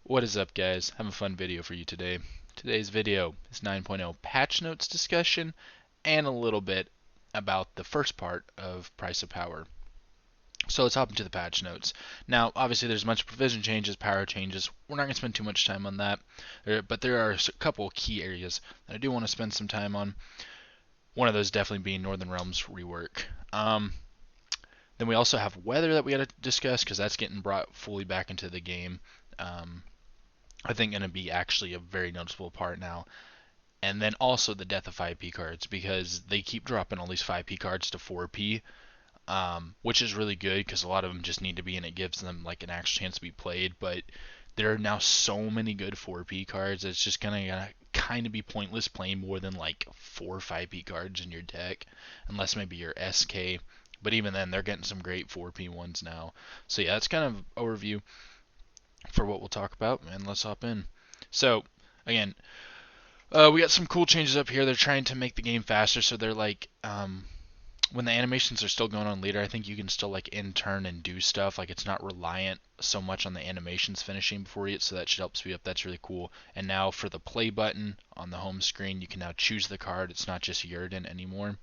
What is up, guys? I have a fun video for you today. Today's video is 9.0 patch notes discussion and a little bit about the first part of price of power. So let's hop into the patch notes. Now, obviously, there's a bunch of provision changes, power changes. We're not going to spend too much time on that, but there are a couple key areas that I do want to spend some time on. One of those definitely being Northern Realms rework. Then we also have weather that we got to discuss because that's getting brought fully back into the game. Um, I think going to be actually a very noticeable part now. And then also the death of 5p cards because they keep dropping all these 5p cards to 4p, which is really good because a lot of them just need to be and it gives them like an actual chance to be played. But there are now so many good 4p cards, it's just gonna kind of be pointless playing more than like 4 or 5p cards in your deck, unless maybe your SK. But even then, they're getting some great 4p ones now. So yeah, that's kind of overview for what we'll talk about, and let's hop in. So, again, we got some cool changes up here. They're trying to make the game faster, so they're like, when the animations are still going on later, I think you can still like in turn and do stuff. Like it's not reliant so much on the animations finishing before it, so that should help speed up. That's really cool. And now for the play button on the home screen, you can now choose the card. It's not just Yurden anymore.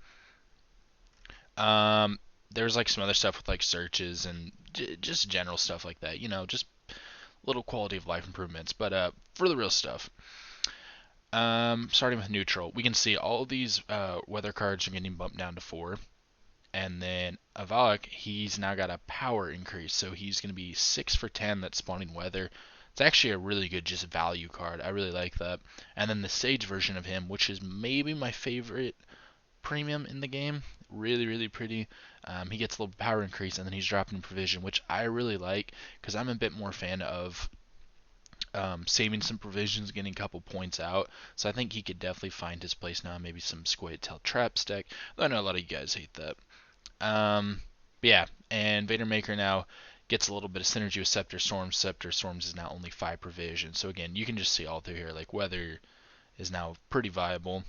Um, there's like some other stuff with like searches and just general stuff like that. Just little quality of life improvements. But for the real stuff, starting with neutral, we can see all these weather cards are getting bumped down to 4. And then Avak, he's now got a power increase, so he's going to be 6 for 10 that's spawning weather. It's actually a really good just value card. I really like that. And then the Sage version of him, which is maybe my favorite premium in the game. Really, really pretty. He gets a little power increase, and then he's dropping provision, which I really like because I'm a bit more fan of saving some provisions, getting a couple points out. So I think he could definitely find his place now. Maybe some Scoia'tael trap stack. Though I know a lot of you guys hate that. But yeah, and Vader Maker now gets a little bit of synergy with Scepter Storms. Scepter Storms is now only 5 provision. So again, you can just see all through here, like weather is now pretty viable.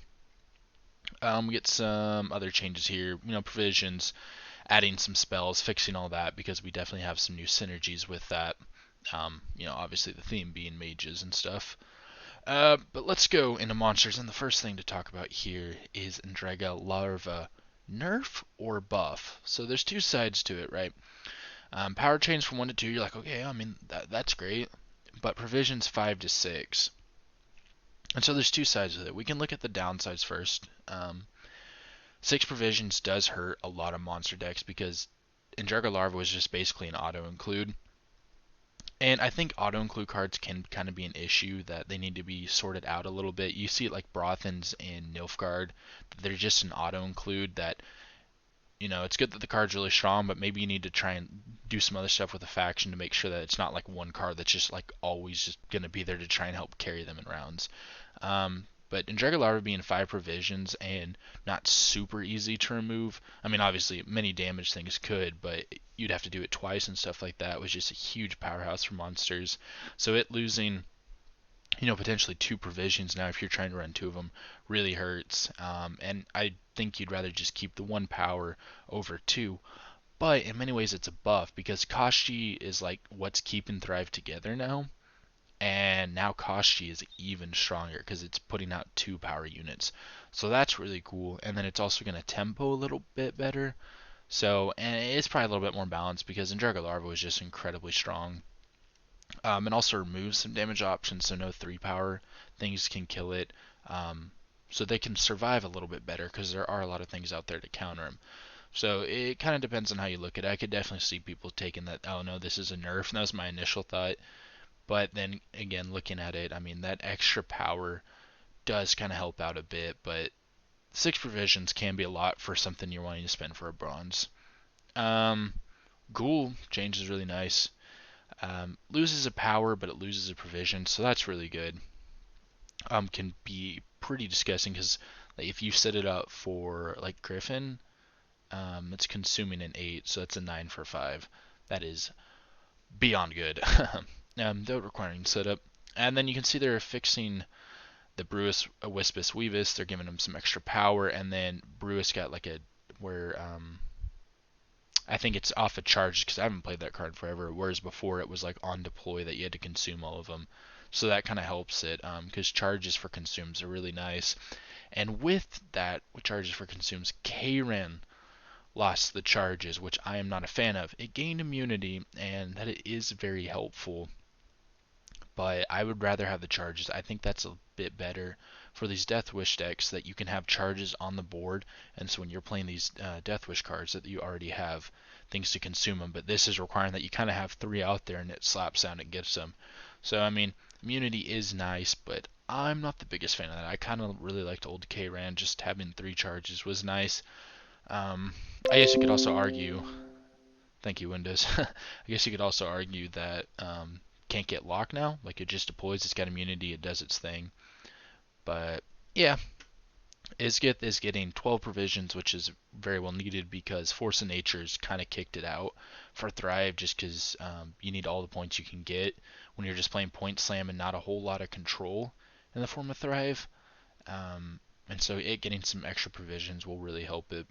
We get some other changes here, provisions, adding some spells, fixing all that because we definitely have some new synergies with that. Obviously the theme being mages and stuff. But let's go into monsters, and the first thing to talk about here is Endrega Larva. Nerf or buff? So there's two sides to it, right? Power change from 1 to 2, you're like, okay, I mean, that's great. But provisions 5 to 6. And so there's two sides of it. We can look at the downsides first. 6 provisions does hurt a lot of monster decks because Endrega Larva was just basically an auto include. And I think auto-include cards can kind of be an issue that they need to be sorted out a little bit. You see it like Brothans and Nilfgaard. They're just an auto-include that, it's good that the card's really strong, but maybe you need to try and do some other stuff with the faction to make sure that it's not like one card that's just like always just going to be there to try and help carry them in rounds. But Endrega Larva being 5 provisions and not super easy to remove. I mean, obviously, many damage things could, but you'd have to do it twice and stuff like that. It was just a huge powerhouse for monsters. So it losing, potentially 2 provisions now if you're trying to run 2 of them really hurts. And I think you'd rather just keep the 1 power over 2. But in many ways, it's a buff because Kashi is like what's keeping Thrive together now. And now Koshi is even stronger because it's putting out 2 power units. So that's really cool. And then it's also going to tempo a little bit better. So, and it's probably a little bit more balanced because Endrega Larva was just incredibly strong. And also removes some damage options, so no 3 power things can kill it. So they can survive a little bit better because there are a lot of things out there to counter them. So it kind of depends on how you look at it. I could definitely see people taking that, oh no, this is a nerf. And that was my initial thought. But then again, looking at it, I mean, that extra power does kind of help out a bit, but 6 provisions can be a lot for something you're wanting to spend for a bronze. Ghoul change is really nice. Loses a power, but it loses a provision, so that's really good. Can be pretty disgusting because like, if you set it up for like Griffin, it's consuming an 8, so that's a 9 for 5. That is beyond good. Without requiring setup. And then you can see they're fixing the Brewis Wispus Weavis. They're giving him some extra power, and then Brewis got like a where I think it's off of charges because I haven't played that card forever, whereas before it was like on deploy that you had to consume all of them. So that kind of helps it because charges for consumes are really nice. And with that, with charges for consumes, Karen lost the charges, which I am not a fan of. It gained immunity, and that it is very helpful, but I would rather have the charges. I think that's a bit better for these Death Wish decks, that you can have charges on the board, and so when you're playing these Death Wish cards, that you already have things to consume them. But this is requiring that you kind of have 3 out there, and it slaps down and gets them. So I mean, immunity is nice, but I'm not the biggest fan of that. I kind of really liked old K-Ran. Just having 3 charges was nice. I guess you could also argue, thank you Windows, I guess you could also argue that can't get locked now. Like, it just deploys, it's got immunity, it does its thing. But yeah, Isgith is getting 12 provisions, which is very well needed because Force of Nature's kind of kicked it out for Thrive, just because you need all the points you can get when you're just playing Point Slam and not a whole lot of control in the form of Thrive. And so it getting some extra provisions will really help it.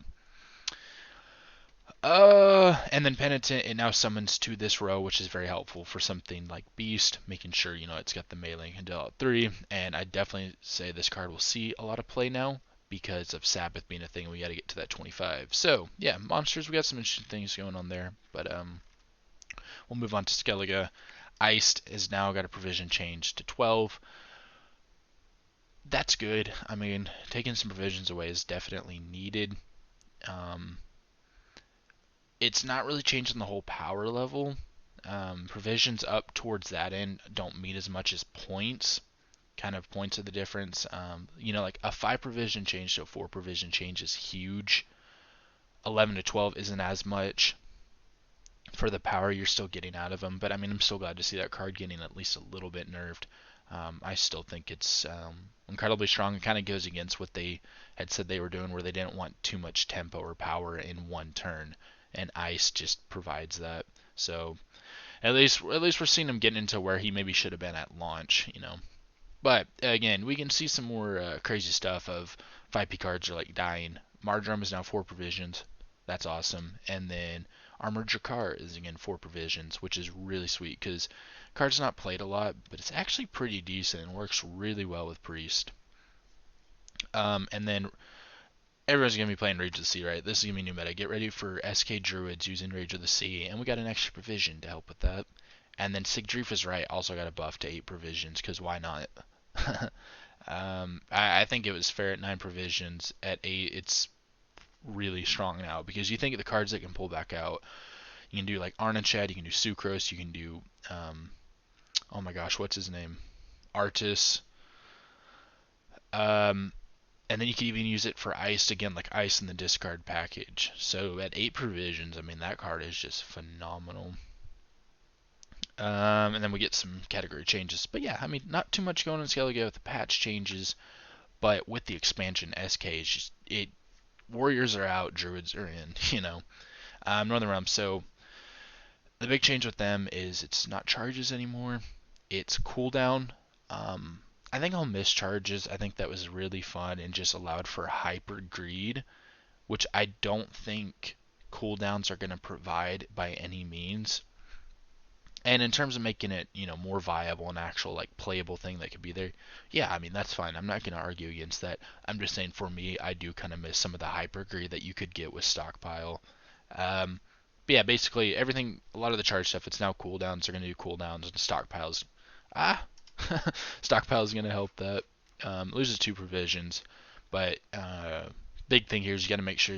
And then Penitent, it now summons to this row, which is very helpful for something like Beast, making sure, you know, it's got the melee and deal out 3. And I definitely say this card will see a lot of play now because of Sabbath being a thing. We got to get to that 25. So, yeah, monsters, we got some interesting things going on there. But we'll move on to Skellige. Iced has now got a provision change to 12. That's good. I mean, taking some provisions away is definitely needed. It's not really changing the whole power level. Provisions up towards that end don't mean as much as points. Kind of points are the difference. You know, like a 5 provision change to a 4 provision change is huge. 11 to 12 isn't as much for the power you're still getting out of them. But I mean, I'm still glad to see that card getting at least a little bit nerfed. I still think it's incredibly strong. It kind of goes against what they had said they were doing, where they didn't want too much tempo or power in one turn, and Ice just provides that. So at least we're seeing him getting into where he maybe should have been at launch, you know. But again, we can see some more crazy stuff of 5P cards are like dying. Mardrum is now 4 provisions. That's awesome. And then Armored Drakar is again 4 provisions, which is really sweet because card's not played a lot, but it's actually pretty decent and works really well with Priest. And then everyone's going to be playing Rage of the Sea, right? This is going to be new meta. Get ready for SK Druids using Rage of the Sea, and we got an extra provision to help with that. And then Sigdrief is right, also got a buff to 8 provisions, because why not? I think it was fair at 9 provisions. At 8, it's really strong now, because you think of the cards that can pull back out. You can do like Arnachad, you can do Sucrose, you can do, oh my gosh, what's his name? Artis. And then you can even use it for Ice, again, like Ice in the discard package. So at 8 provisions, I mean, that card is just phenomenal. And then we get some category changes. But yeah, I mean, not too much going on in Skellige with the patch changes. But with the expansion, SK is just, Warriors are out, Druids are in, you know. Northern Realms, so the big change with them is it's not charges anymore. It's cooldown. I think I'll miss charges. I think that was really fun and just allowed for hyper greed, which I don't think cooldowns are going to provide by any means. And in terms of making it, you know, more viable, an actual like playable thing that could be there, yeah, I mean that's fine. I'm not going to argue against that. I'm just saying for me, I do kind of miss some of the hyper greed that you could get with Stockpile. But yeah, basically everything, a lot of the charge stuff, it's now cooldowns. They're going to do cooldowns and stockpiles. Stockpile is going to help that. Loses 2 provisions, but big thing here is you got to make sure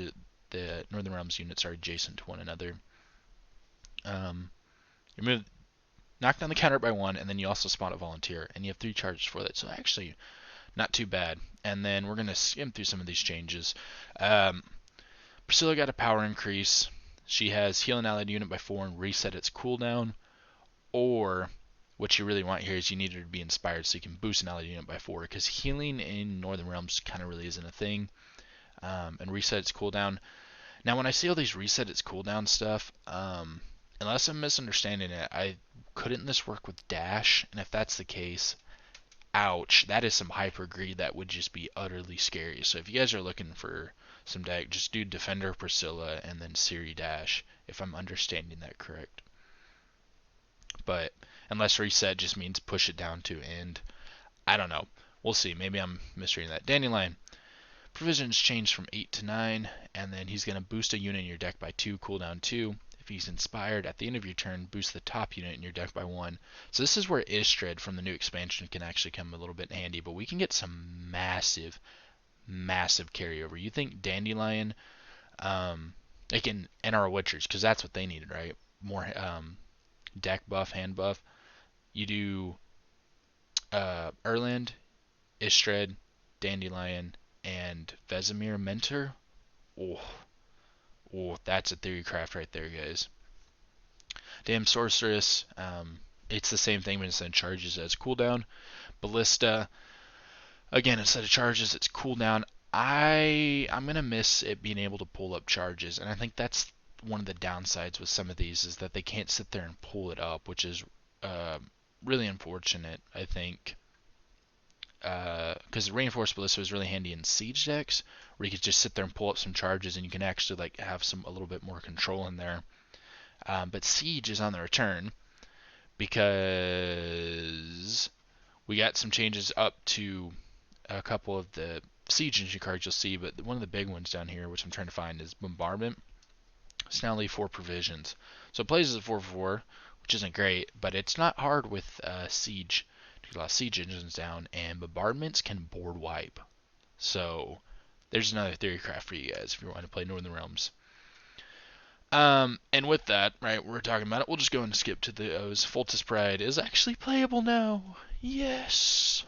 the Northern Realms units are adjacent to one another. You move, knock down the counter by 1, and then you also spawn a volunteer, and you have 3 charges for that. So actually, not too bad. And then we're going to skim through some of these changes. Priscilla got a power increase. She has heal an allied unit by 4 and reset its cooldown, or what you really want here is you need her to be inspired so you can boost an allied unit by 4, because healing in Northern Realms kind of really isn't a thing. And reset its cooldown. Now, when I see all these reset its cooldown stuff, unless I'm misunderstanding it, couldn't this work with Dash? And if that's the case, ouch, that is some hyper greed that would just be utterly scary. So if you guys are looking for some deck. Just do Defender, Priscilla, and then Siri Dash, if I'm understanding that correct. But unless reset just means push it down to end. I don't know. We'll see. Maybe I'm misreading that. Dandelion. Provisions change from 8 to 9, and then he's going to boost a unit in your deck by 2, cooldown 2. If he's inspired, at the end of your turn, boost the top unit in your deck by 1. So this is where Istrid from the new expansion can actually come a little bit handy, but we can get some massive, massive carryover. You think Dandelion, they can, and our Witchers, because that's what they needed, right? More deck buff, hand buff. You do Erland, Istrid, Dandelion, and Vesemir Mentor. Oh, that's a theory craft right there, guys. Damn Sorceress. It's the same thing, but instead of charges, as cooldown. Ballista. Again, instead of charges, it's cooldown. I'm gonna miss it being able to pull up charges, and I think that's one of the downsides with some of these is that they can't sit there and pull it up, which is really unfortunate, I think. Because Reinforced Ballista is really handy in siege decks, where you could just sit there and pull up some charges, and you can actually like have a little bit more control in there. But siege is on the return because we got some changes up to a couple of the siege engine cards you'll see, but one of the big ones down here, which I'm trying to find, is Bombardment. It's now only 4 provisions, so it plays as a 4/4, which isn't great, but it's not hard with siege. A lot of siege engines down, and bombardments can board wipe. So there's another theory craft for you guys if you want to play Northern Realms. And with that, right, we're talking about it. We'll just go and skip to the O's. Foltest Pride is actually playable now. Yes.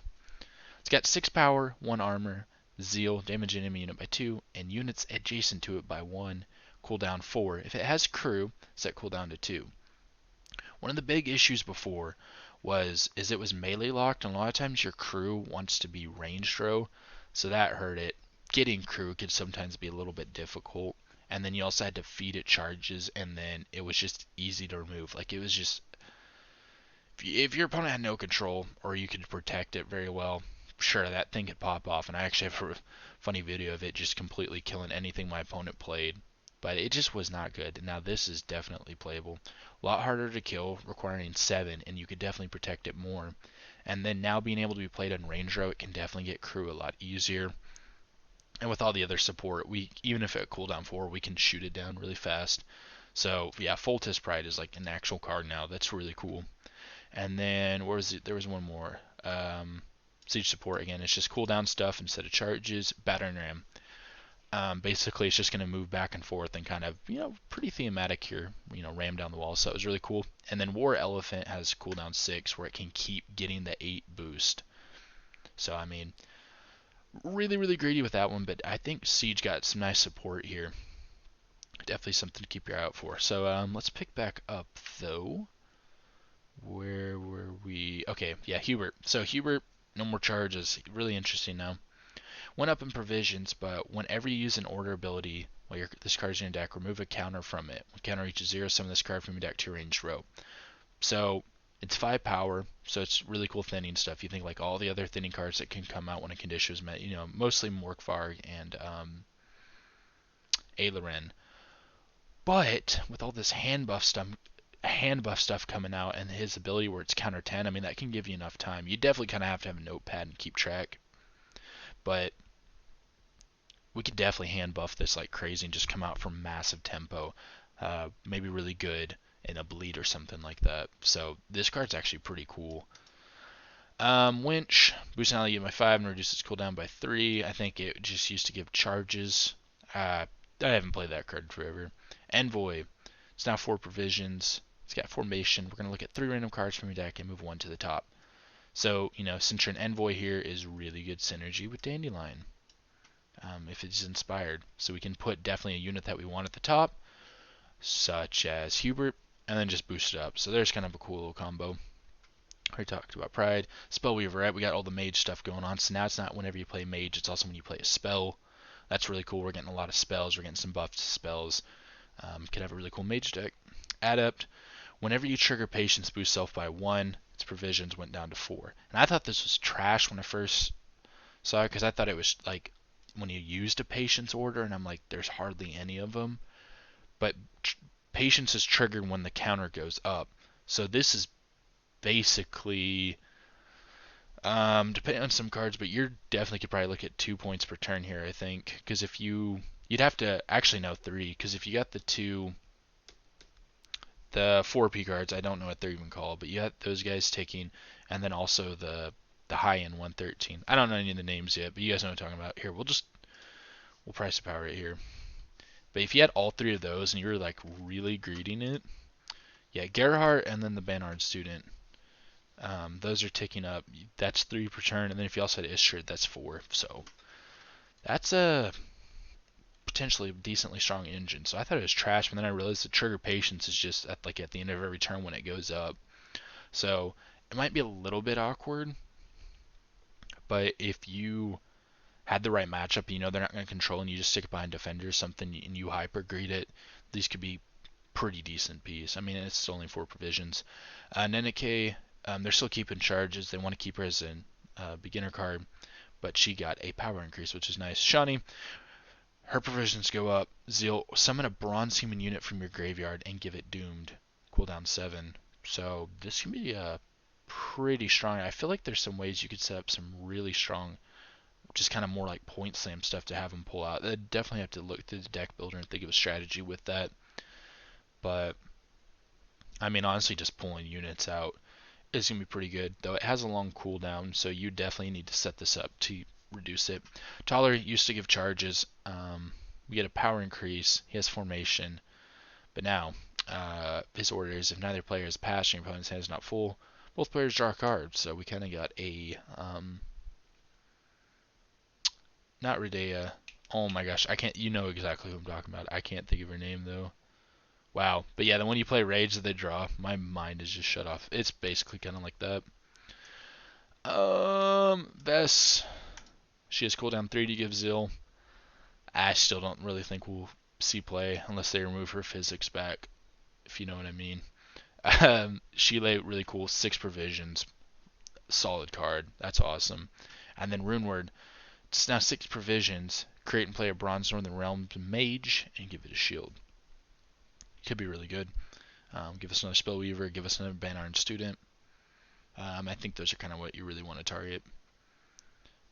It's got 6 power, 1 armor, zeal, damage enemy unit by 2, and units adjacent to it by 1. Cooldown 4. If it has crew, set cooldown to 2. One of the big issues before is it was melee locked, and a lot of times your crew wants to be ranged row, so that hurt it. Getting crew could sometimes be a little bit difficult, and then you also had to feed it charges, and then it was just easy to remove. Like, it was just, if your opponent had no control, or you could protect it very well, sure, that thing could pop off. And I actually have a funny video of it just completely killing anything my opponent played, but it just was not good. Now this is definitely playable. A lot harder to kill, requiring 7, and you could definitely protect it more. And then now being able to be played on range row, it can definitely get crew a lot easier. And with all the other support, even if it cooldown 4, we can shoot it down really fast. So yeah, Foltest Pride is like an actual card now. That's really cool. And then where was it? There was one more. Siege support again. It's just cooldown stuff instead of charges. Battering Ram. Basically, it's just going to move back and forth and kind of, pretty thematic here, ram down the wall. So it was really cool. And then War Elephant has cooldown 6, where it can keep getting the 8 boost. So, I mean, really, really greedy with that one, but I think Siege got some nice support here. Definitely something to keep your eye out for. So, let's pick back up, though. Where were we? Okay, yeah, Hubert. So, Hubert, no more charges. Really interesting now. Went up in provisions, but whenever you use an order ability while this card's in your deck, remove a counter from it. When counter reaches 0, summon this card from your deck to your ranged row. So it's 5 power, so it's really cool thinning stuff. You think like all the other thinning cards that can come out when a condition is met, mostly Morkvarg and Ailerin. But with all this hand buff stuff coming out, and his ability where it's counter 10, I mean, that can give you enough time. You definitely kind of have to have a notepad and keep track. But we could definitely hand buff this like crazy and just come out from massive tempo. Maybe really good in a bleed or something like that. So this card's actually pretty cool. Winch, boost an ally by 5 and reduces cooldown by 3. I think it just used to give charges. I haven't played that card forever. Envoy, it's now 4 provisions. It's got formation. We're going to look at 3 random cards from your deck and move 1 to the top. So, since you're an Envoy here is really good synergy with Dandelion. If it's inspired. So we can put definitely a unit that we want at the top, such as Hubert, and then just boost it up. So there's kind of a cool little combo. Already talked about Pride. Spellweaver, right? We got all the mage stuff going on. So now it's not whenever you play mage, it's also when you play a spell. That's really cool. We're getting a lot of spells. We're getting some buffed spells. Could have a really cool mage deck. Adept, whenever you trigger Patience, boost self by 1. Its provisions went down to 4. And I thought this was trash when I first saw it, because I thought it was like when you used a patience order, and I'm like, there's hardly any of them. But patience is triggered when the counter goes up. So this is basically, depending on some cards, but you're definitely could probably look at 2 points per turn here, I think, because if you'd have to actually know three, because if you got the 4P cards, I don't know what they're even called, but you got those guys ticking, and then also the high end 113. I don't know any of the names yet, but you guys know what I'm talking about. Here, we'll price the power right here. But if you had all three of those and you were like really greeding it, yeah, Gerhardt and then the Banard student, those are ticking up. That's 3 per turn, and then if you also had Ishrid, that's 4. So that's a potentially decently strong engine. So I thought it was trash, but then I realized the trigger patience is just at the end of every turn when it goes up. So it might be a little bit awkward, but if you had the right matchup, you know they're not going to control, and you just stick it behind defender or something, and you hyper greed it, these could be pretty decent piece. I mean, it's only 4 provisions. Nenike, they're still keeping charges. They want to keep her as a beginner card, but she got a power increase, which is nice. Shani, her provisions go up. Zeal, summon a bronze human unit from your graveyard and give it doomed. Cooldown 7. So this can be pretty strong. I feel like there's some ways you could set up some really strong, just kind of more like point slam stuff to have them pull out. They definitely have to look through the deck builder and think of a strategy with that. But I mean, honestly, just pulling units out is going to be pretty good, though it has a long cooldown, so you definitely need to set this up to reduce it. Tyler used to give charges. We get a power increase. He has formation, but now his order is if neither player is passed and your opponent's hand is not full, both players draw a card. So we kind of got a not Redea. Oh my gosh, I can't. You know exactly who I'm talking about. I can't think of her name though. Wow. But yeah, then when you play Rage that they draw, my mind is just shut off. It's basically kind of like that. Vess. She has cooldown 3 to give Zill. I still don't really think we'll see play unless they remove her physics back, if you know what I mean. Sheila, really cool. 6 provisions. Solid card. That's awesome. And then Runeward. It's now 6 provisions. Create and play a Bronze Northern Realms Mage and give it a shield. Could be really good. Give us another Spellweaver. Give us another Banard student. I think those are kind of what you really want to target.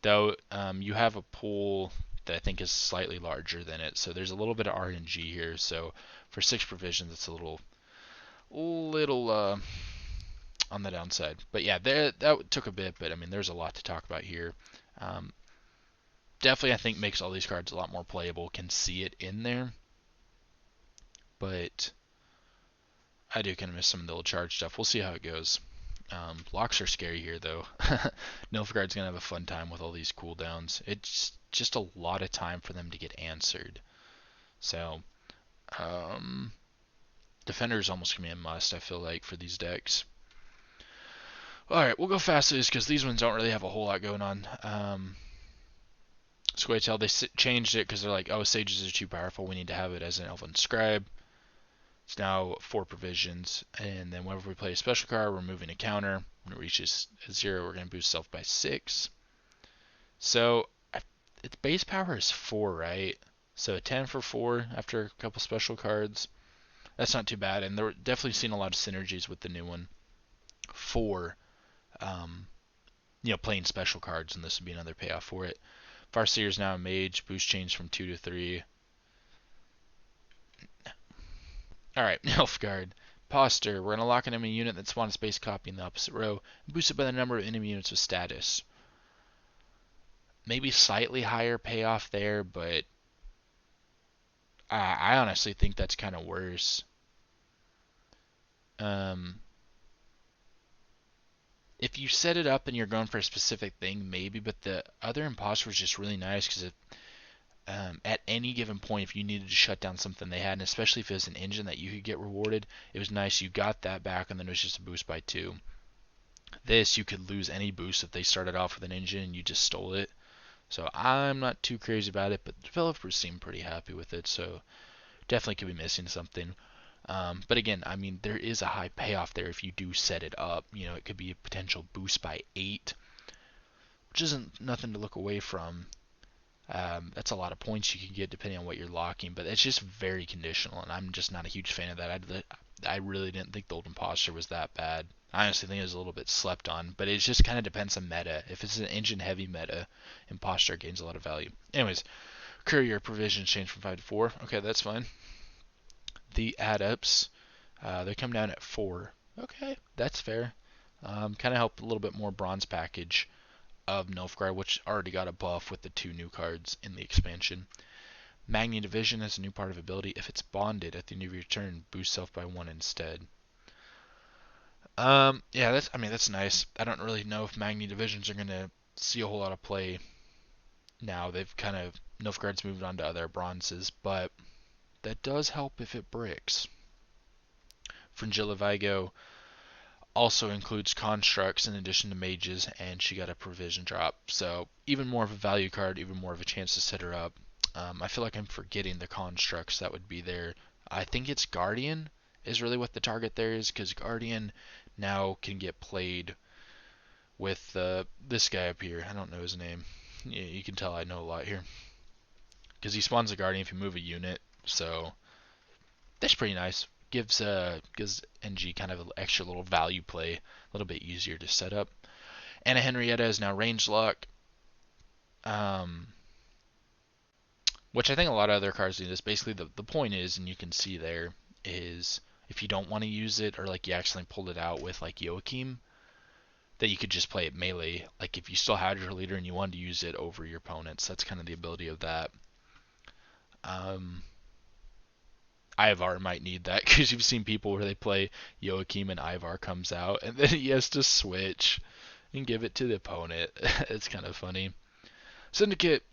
Though you have a pool that I think is slightly larger than it, so there's a little bit of RNG here. So for 6 provisions, it's a little on the downside. But yeah, that took a bit, but I mean, there's a lot to talk about here. Definitely, I think makes all these cards a lot more playable. Can see it in there, but I do kind of miss some of the old charge stuff. We'll see how it goes. Locks are scary here, though. Nilfgaard's going to have a fun time with all these cooldowns. It's just a lot of time for them to get answered. So, Defender is almost going to be a must, I feel like, for these decks. Alright, we'll go fast through this because these ones don't really have a whole lot going on. Scoia'tael, they changed it because they're like, oh, Sages are too powerful. We need to have it as an Elven Scribe. It's now 4 provisions, and then whenever we play a special card, we're moving a counter. When it reaches 0, we're going to boost self by 6. So its base power is 4, right? So 10 for 4 after a couple special cards. That's not too bad, and they're definitely seeing a lot of synergies with the new one for playing special cards, and this would be another payoff for it. Farseer is now a mage. Boost change from 2 to 3. Alright, Nilfgaard. Posture. We're going to lock an enemy unit that spawns space copy in the opposite row, boosted by the number of enemy units with status. Maybe slightly higher payoff there, but I honestly think that's kind of worse. If you set it up and you're going for a specific thing, maybe, but the other imposter was just really nice because at any given point, if you needed to shut down something they had, and especially if it was an engine that you could get rewarded, it was nice. You got that back, and then it was just a boost by 2. This, you could lose any boost if they started off with an engine and you just stole it. So I'm not too crazy about it, but developers seem pretty happy with it, so definitely could be missing something. But again, I mean, there is a high payoff there if you do set it up. It could be a potential boost by 8, which isn't nothing to look away from. That's a lot of points you can get depending on what you're locking, but it's just very conditional, and I'm just not a huge fan of that. I really didn't think the Old Imposter was that bad. I honestly think it was a little bit slept on, but it just kind of depends on meta. If it's an engine heavy meta, Imposter gains a lot of value. Anyways, Courier provisions change from 5 to 4. Okay, that's fine. The add-ups, they come down at 4. Okay, that's fair. Kind of help a little bit more bronze package of Nilfgaard, which already got a buff with the 2 new cards in the expansion. Magni Division is a new part of ability. If it's bonded at the end of your turn, boost self by 1 instead. Yeah, that's nice. I don't really know if Magni Divisions are gonna see a whole lot of play now. They've kind of Nilfgaard's moved on to other bronzes, but that does help if it bricks. Fringilla Vigo also includes constructs in addition to mages, and she got a provision drop. So even more of a value card, even more of a chance to set her up. I feel like I'm forgetting the constructs that would be there. I think it's Guardian is really what the target there is, because Guardian now can get played with this guy up here. I don't know his name. You can tell I know a lot here. Because he spawns a Guardian if you move a unit. So that's pretty nice. Gives NG kind of an extra little value play, a little bit easier to set up. Anna Henrietta is now range lock, which I think a lot of other cards do this. Basically, the point is, and you can see there, is if you don't want to use it, or like you accidentally pulled it out with like Joachim, that you could just play it melee. Like if you still had your leader and you wanted to use it over your opponents, that's kind of the ability of that. Ivar might need that because you've seen people where they play Joachim and Ivar comes out and then he has to switch and give it to the opponent. It's kind of funny. Syndicate.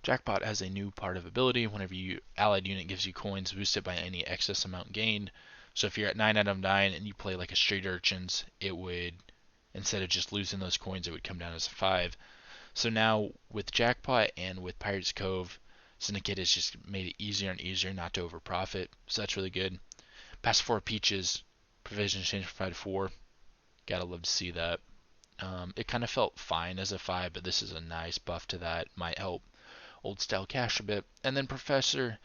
Jackpot has a new part of ability. Whenever you allied unit gives you coins, boosted by any excess amount gained. So if you're at 9 out of 9 and you play like a Street Urchins, it would, instead of just losing those coins, it would come down as a 5. So now with Jackpot and with Pirate's Cove, Syndicate has just made it easier and easier not to overprofit, so that's really good. Past 4 Peaches, provisions changed from 5 to 4. Gotta love to see that. It kind of felt fine as a 5, but this is a nice buff to that. Might help old style cash a bit. And then Professor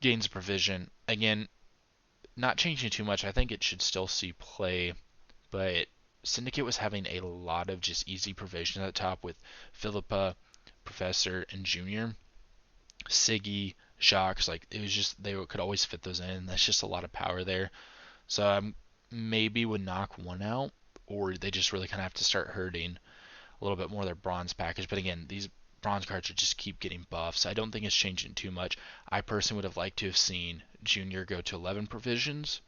gains a provision. Again, not changing too much. I think it should still see play, but Syndicate was having a lot of just easy provisions at the top with Philippa, Professor, and Junior. Siggy, Jacques, like it was just they could always fit those in. That's just a lot of power there. So I maybe would knock one out, or they just really kind of have to start hurting a little bit more of their bronze package. But again, these bronze cards would just keep getting buffs. So I don't think it's changing too much. I personally would have liked to have seen Junior go to 11 provisions.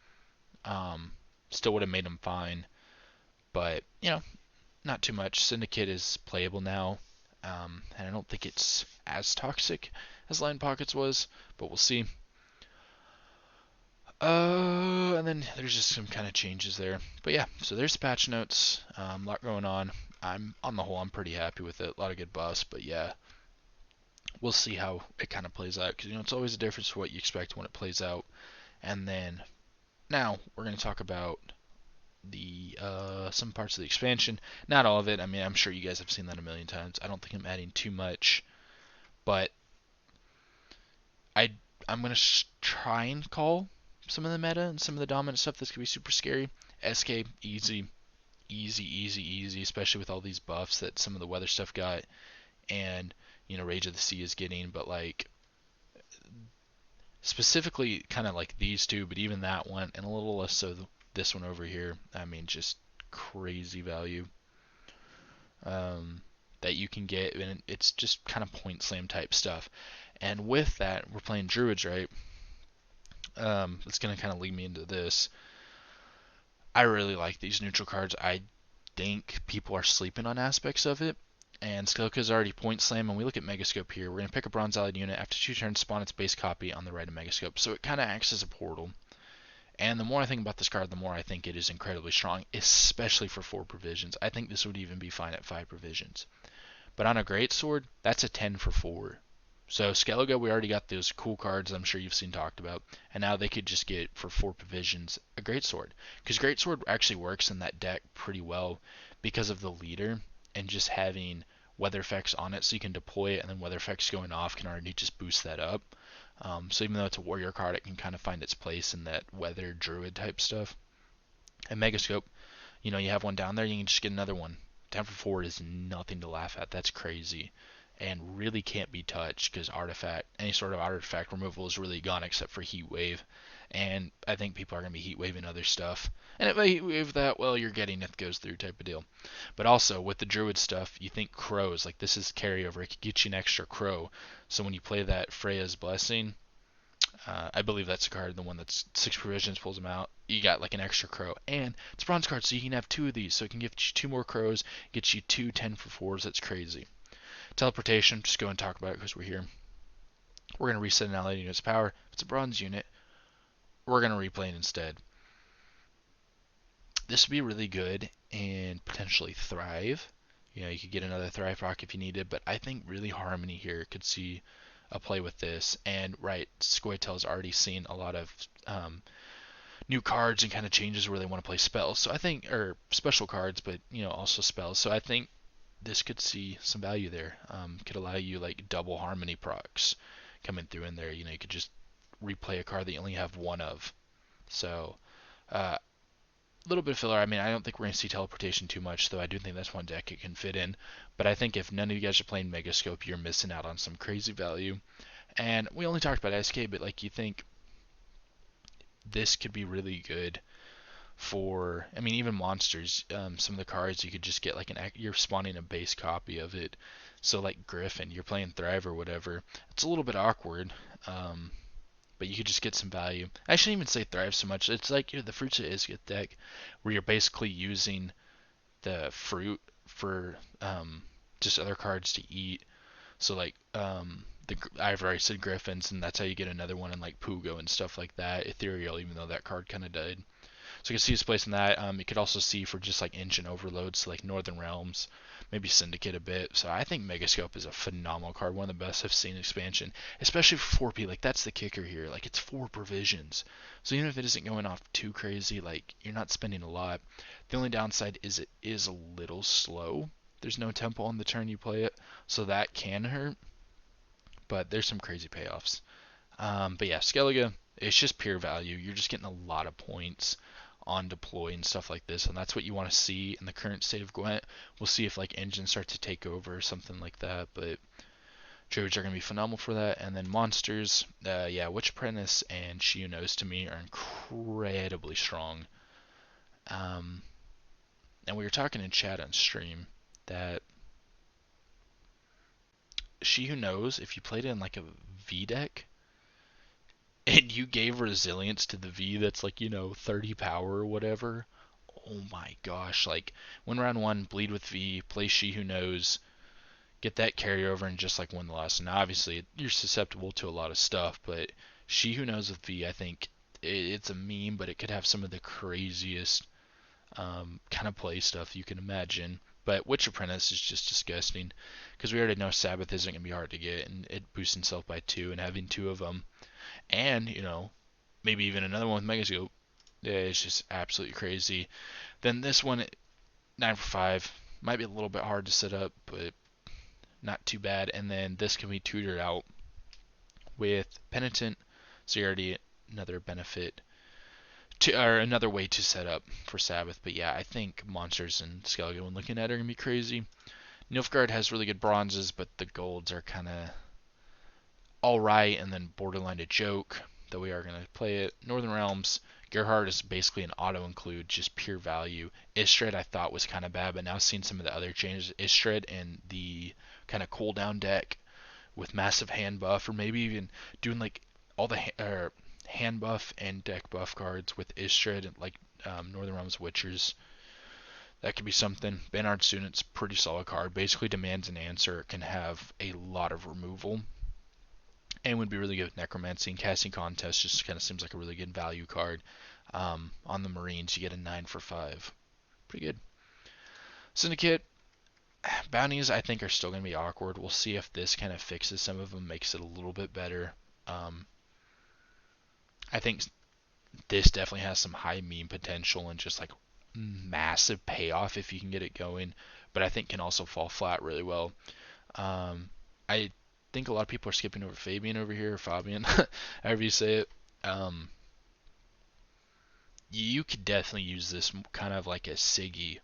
Still would have made him fine, but not too much. Syndicate is playable now, and I don't think it's as toxic as Line Pockets was, but we'll see. And then there's just some kind of changes there. But yeah, so there's patch notes. A lot going on. On the whole, I'm pretty happy with it. A lot of good buffs, but yeah, we'll see how it kind of plays out, because it's always a difference for what you expect when it plays out. And then now we're going to talk about the some parts of the expansion. Not all of it. I mean, I'm sure you guys have seen that a million times. I don't think I'm adding too much, but I'm going to try and call some of the meta and some of the dominant stuff that's going to be super scary. SK, easy, especially with all these buffs that some of the weather stuff got, and Rage of the Sea is getting, but like specifically kind of like these two, but even that one, and a little less so this one over here. I mean, just crazy value that you can get, and it's just kind of point slam type stuff. And with that, we're playing Druids, right? It's going to kind of lead me into this. I really like these neutral cards. I think people are sleeping on aspects of it. And Skellige is already point slam, and we look at Megascope here. We're going to pick a bronze allied unit. After 2 turns, spawn its base copy on the right of Megascope. So it kind of acts as a portal. And the more I think about this card, the more I think it is incredibly strong, especially for 4 provisions. I think this would even be fine at 5 provisions. But on a greatsword, that's a 10 for 4. So Skellige, we already got those cool cards I'm sure you've seen talked about, and now they could just get for 4 provisions a greatsword, because greatsword actually works in that deck pretty well because of the leader and just having weather effects on it, so you can deploy it, and then weather effects going off can already just boost that up. So even though it's a warrior card, it can kind of find its place in that weather druid type stuff. And Megascope, you have one down there, you can just get another one. 10 for 4 is nothing to laugh at. That's crazy. And really can't be touched because any sort of artifact removal is really gone except for heat wave. And I think people are going to be heat waving other stuff. And if they heat wave that, well, you're getting it goes through type of deal. But also with the druid stuff, you think crows, like this is carryover. It could get you an extra crow. So when you play that Freya's Blessing, I believe that's a card, the one that's 6 provisions, pulls them out. You got like an extra crow. And it's a bronze card, so you can have 2 of these. So it can give you 2 more crows, get you 2 10 for 4s. That's crazy. Teleportation, just go and talk about it because we're here. We're going to reset an allied unit's power. If it's a bronze unit, we're going to replay it instead. This would be really good and potentially Thrive. You could get another Thrive proc if you needed, but I think really Harmony here could see a play with this. And right, Scoia'tael's already seen a lot of new cards and kind of changes where they want to play spells. So I think, or special cards, but also spells. So I think this could see some value there. Could allow you like double Harmony procs coming through in there. You could just replay a card that you only have one of. So a little bit of filler. I mean, I don't think we're going to see teleportation too much, though I do think that's one deck it can fit in. But I think if none of you guys are playing Megascope, you're missing out on some crazy value. And we only talked about SK, but like you think this could be really good for, I mean, even monsters. Some of the cards you could just get like you're spawning a base copy of it. So like Griffin, you're playing Thrive or whatever. It's a little bit awkward. But you could just get some value. I shouldn't even say Thrive so much. It's like the Fruits of Isgith deck, where you're basically using the fruit for just other cards to eat. So like I've already said Griffins, and that's how you get another one in like Pugo and stuff like that. Ethereal, even though that card kind of died. So you can see his place in that. You could also see for just like engine overloads, like Northern Realms, maybe Syndicate a bit. So I think Megascope is a phenomenal card, one of the best I've seen expansion, especially for 4P. Like that's the kicker here. Like it's 4 provisions, so even if it isn't going off too crazy, like you're not spending a lot. The only downside is it is a little slow. There's no tempo on the turn you play it, so that can hurt. But there's some crazy payoffs. But yeah, Skellige, it's just pure value. You're just getting a lot of points on deploy and stuff like this, and that's what you want to see in the current state of Gwent. We'll see if like engines start to take over or something like that, but druids are going to be phenomenal for that. And then monsters, yeah, Witch Apprentice and She Who Knows to me are incredibly strong. And we were talking in chat on stream that She Who Knows, if you played it in like a V deck, and you gave resilience to the V that's like 30 power or whatever, oh my gosh, like win round 1, bleed with V, play She Who Knows, get that carryover and just like win the last. And obviously you're susceptible to a lot of stuff, but She Who Knows with V, I think it's a meme, but it could have some of the craziest kind of play stuff you can imagine. But Witch Apprentice is just disgusting because we already know Sabbath isn't going to be hard to get, and it boosts itself by 2, and having 2 of them, and maybe even another one with Megascope, yeah, it's just absolutely crazy. Then this one, 9 for 5, might be a little bit hard to set up, but not too bad. And then this can be tutored out with Penitent, so you're already another benefit or another way to set up for Sabbath. But yeah, I think monsters and Skellige, when looking at it, are gonna be crazy. Nilfgaard has really good bronzes, but the golds are kind of alright, and then borderline a joke, though we are going to play it. Northern Realms, Gerhard is basically an auto-include, just pure value. Istrid I thought was kind of bad, but now seeing some of the other changes, Istrid and the kind of cooldown deck with massive hand buff, or maybe even doing like all the hand buff and deck buff cards with Istrid and like Northern Realms Witchers. That could be something. Banard Student's pretty solid card. Basically demands an answer. It can have a lot of removal. And would be really good with Necromancy. And Casting Contest just kind of seems like a really good value card. On the Marines, you get a 9 for 5. Pretty good. Syndicate. Bounties, I think, are still going to be awkward. We'll see if this kind of fixes some of them, makes it a little bit better. I think this definitely has some high meme potential and just like massive payoff if you can get it going, but I think can also fall flat really well. I think a lot of people are skipping over Fabian over here, or Fabian, however you say it. Um, you could definitely use this kind of like a Siggy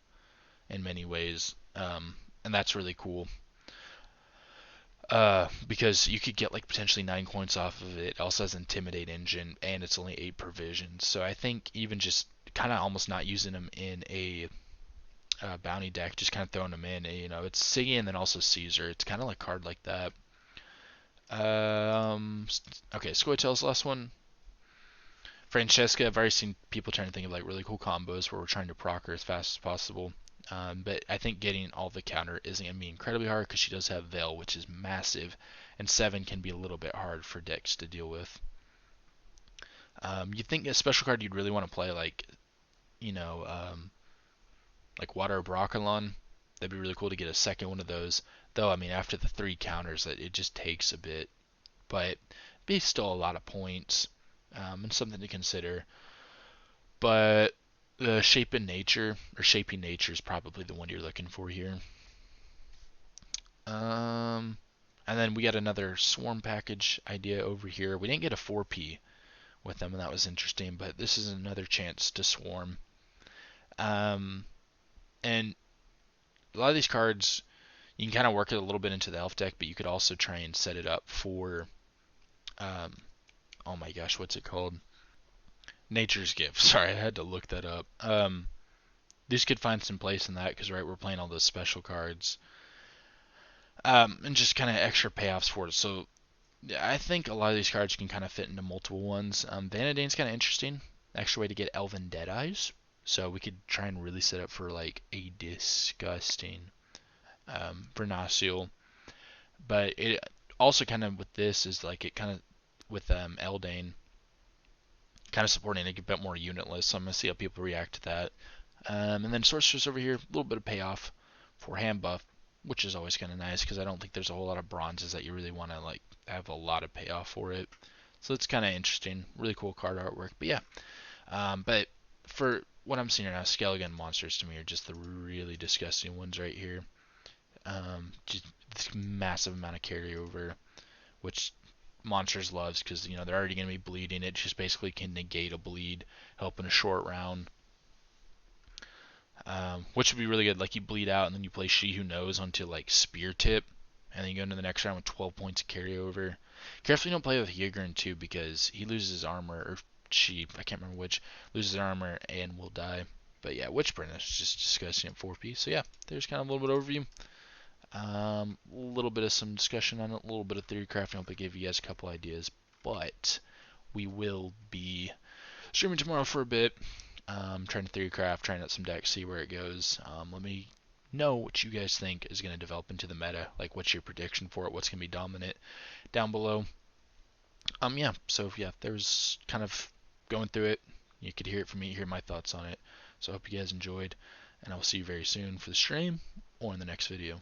in many ways, and that's really cool. Because you could get like potentially 9 coins off of it. It also has Intimidate Engine, and it's only 8 provisions. So I think even just kind of almost not using them in a bounty deck, just kind of throwing them in. You know, it's Siggy and then also Caesar. It's kind of like a card like that. Okay, Scoia'tael's last one. Francesca, I've already seen people trying to think of like really cool combos where we're trying to proc her as fast as possible. But I think getting all the counter isn't going to be incredibly hard because she does have Veil, which is massive, and 7 can be a little bit hard for decks to deal with. You think a special card you'd really want to play, like, you know, like Water Broccolon? That'd be really cool to get a second one of those. Though, I mean, after the 3 counters, it just takes a bit. But be still a lot of points, and something to consider. But the Shaping Nature is probably the one you're looking for here. And then we got another Swarm package idea over here. We didn't get a 4P with them, and that was interesting, but this is another chance to swarm. And a lot of these cards, you can kind of work it a little bit into the elf deck, but you could also try and set it up for, oh my gosh, what's it called? Nature's Gift. Sorry, I had to look that up. This could find some place in that because, right, we're playing all those special cards. And just kind of extra payoffs for it. So I think a lot of these cards can kind of fit into multiple ones. Vanadene's kind of interesting. Extra way to get Elven Deadeyes. So we could try and really set up for like a disgusting Vernacial. But it also kind of with this is like it kind of with Eldane kind of supporting a bit more unitless. So I'm going to see how people react to that. And then Sorceress over here, a little bit of payoff for hand buff, which is always kind of nice because I don't think there's a whole lot of bronzes that you really want to like have a lot of payoff for it. So it's kind of interesting, really cool card artwork. But yeah, but for what I'm seeing right now, Skellige and monsters to me are just the really disgusting ones right here. Just this massive amount of carryover, which monsters loves because you know they're already going to be bleeding. It just basically can negate a bleed, help in a short round. Which would be really good. Like you bleed out and then you play She Who Knows onto like Spear Tip, and then you go into the next round with 12 points of carryover. Carefully don't play with Ygritte too because he loses his armor, or she, I can't remember which, loses armor and will die. But yeah, Witchburn is just disgusting at 4P. So yeah, there's kind of a little bit of overview. A little bit of some discussion on it, a little bit of theory crafting. I hope I gave you guys a couple ideas. But we will be streaming tomorrow for a bit. Trying to theory craft, trying out some decks, see where it goes. Let me know what you guys think is going to develop into the meta. Like, what's your prediction for it? What's going to be dominant down below? Yeah. So yeah, there's kind of going through it. You could hear it from me, hear my thoughts on it. So I hope you guys enjoyed, and I will see you very soon for the stream or in the next video.